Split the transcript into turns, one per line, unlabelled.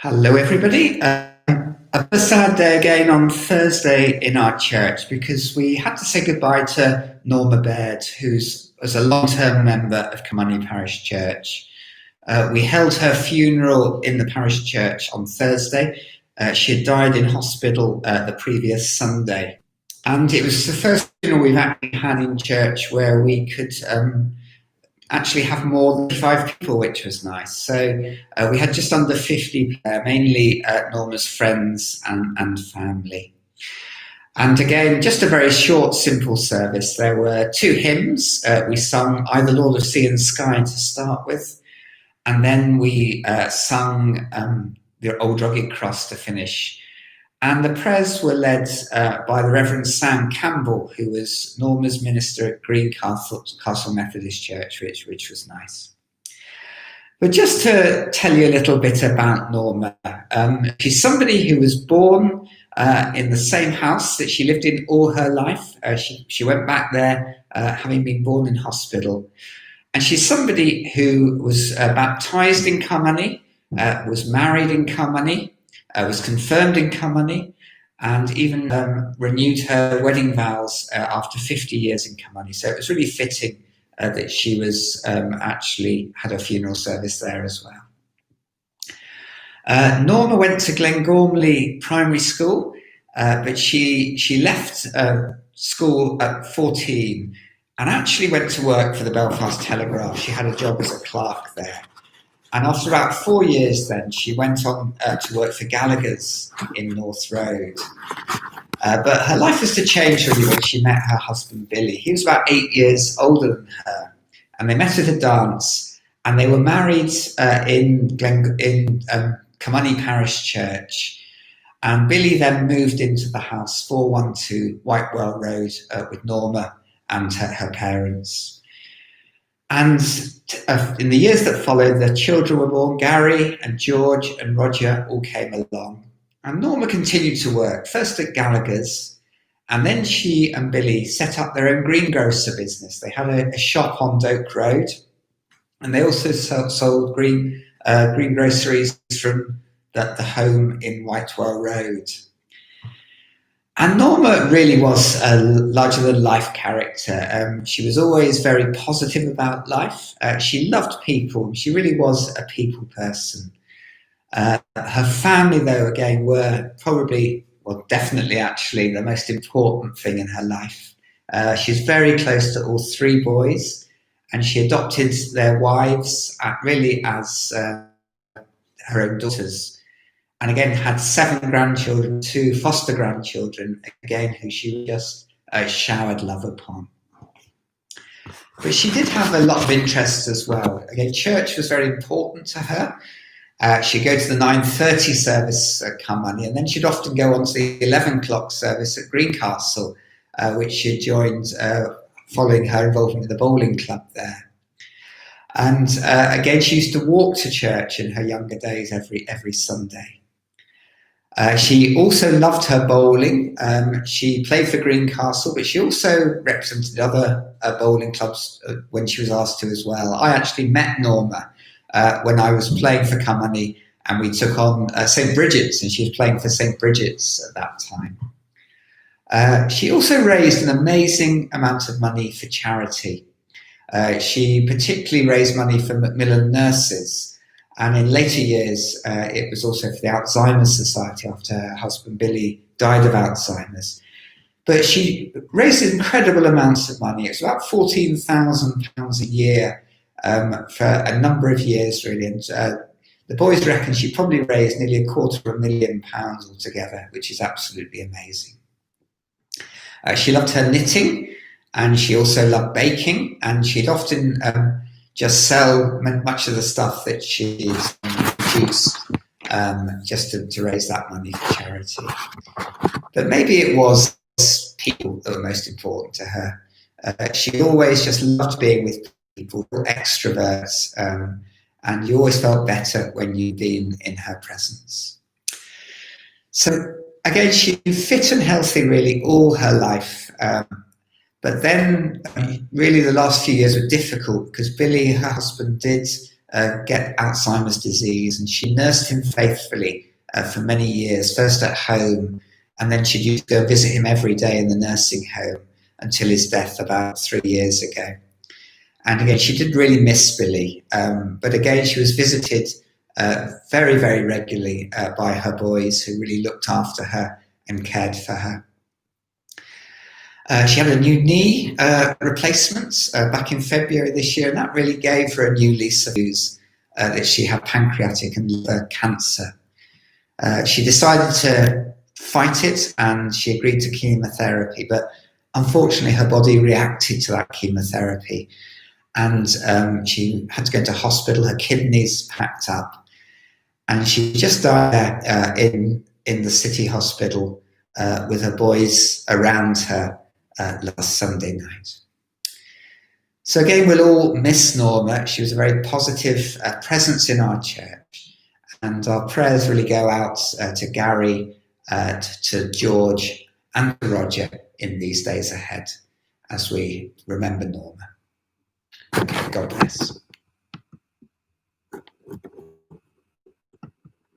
Hello, everybody. A sad day again on Thursday in our church because we had to say goodbye to Norma Baird, who was a long-term member of Carnmoney-Parish-Church. We held her funeral in the parish church on Thursday. She had died in hospital the previous Sunday. And it was the first funeral we've actually had in church where we could actually have more than 5 people, which was nice. So we had just under 50 there, mainly Norma's friends and family. And again, just a very short, simple service. There were 2 hymns. We sung I, the Lord of Sea and Sky to start with. And then we sung the Old Rugged Cross to finish. And the prayers were led by the Reverend Sam Campbell, who was Norma's minister at Greencastle Methodist Church, which was nice. But just to tell you a little bit about Norma, she's somebody who was born in the same house that she lived in all her life. She went back there having been born in hospital. And she's somebody who was baptised in Carnmoney, was married in Carnmoney, was confirmed in Carnmoney, and even renewed her wedding vows after 50 years in Carnmoney. So it was really fitting that she was actually had a funeral service there as well. Norma went to Glengormley Primary School, but she left school at 14 and actually went to work for the Belfast Telegraph. She had a job as a clerk there. And after about 4 years then, she went on to work for Gallagher's in North Road. But her life was to change really when she met her husband, Billy. He was about 8 years older than her. And they met at a dance. And they were married in Carnmoney-Parish-Church. And Billy then moved into the house 412 Whitewell Road with Norma and her parents. And in the years that followed, the children were born. Gary and George and Roger all came along. And Norma continued to work, first at Gallagher's, and then she and Billy set up their own greengrocer business. They had a shop on Doak Road, and they also sold greengroceries from the home in Whitewell Road. And Norma really was a larger-than-life character. She was always very positive about life. She loved people. She really was a people person. Her family, though, again, were probably, well, definitely actually the most important thing in her life. She's very close to all 3 boys, and she adopted their wives really as her own daughters. And again, had 7 grandchildren, 2 foster grandchildren, again, who she just showered love upon. But she did have a lot of interests as well. Again, church was very important to her. She'd go to the 9:30 service at Carnmoney, and then she'd often go on to the 11 o'clock service at Greencastle, which she joined following her involvement with the bowling club there. And again, she used to walk to church in her younger days every Sunday. She also loved her bowling. She played for Greencastle, but she also represented other bowling clubs when she was asked to as well. I actually met Norma when I was playing for Carnmoney, and we took on St. Bridget's, and she was playing for St. Bridget's at that time. She also raised an amazing amount of money for charity. She particularly raised money for Macmillan Nurses. And in later years, it was also for the Alzheimer's Society after her husband Billy died of Alzheimer's. But she raised incredible amounts of money. It was about £14,000 a year for a number of years, really. And the boys reckon she probably raised nearly £250,000 altogether, which is absolutely amazing. She loved her knitting, and she also loved baking, and she'd often just sell much of the stuff that she produced just to raise that money for charity. But maybe it was people that were most important to her. She always just loved being with people, extroverts, and you always felt better when you'd been in her presence. So again, she was fit and healthy really all her life. But then really the last few years were difficult because Billy, her husband, did get Alzheimer's disease, and she nursed him faithfully for many years, first at home, and then she used to go visit him every day in the nursing home until his death about 3 years ago. And again, she did really miss Billy, but again, she was visited very, very regularly by her boys, who really looked after her and cared for her. She had a new knee replacement back in February this year, and that really gave her a new lease of news that she had pancreatic and liver cancer. She decided to fight it, and she agreed to chemotherapy, but unfortunately her body reacted to that chemotherapy, and she had to go into hospital. Her kidneys packed up, and she just died in the city hospital with her boys around her last Sunday night. So again, we'll all miss Norma. She was a very positive presence in our church, and our prayers really go out to Gary, to George, and to Roger in these days ahead as we remember Norma. Okay, God bless.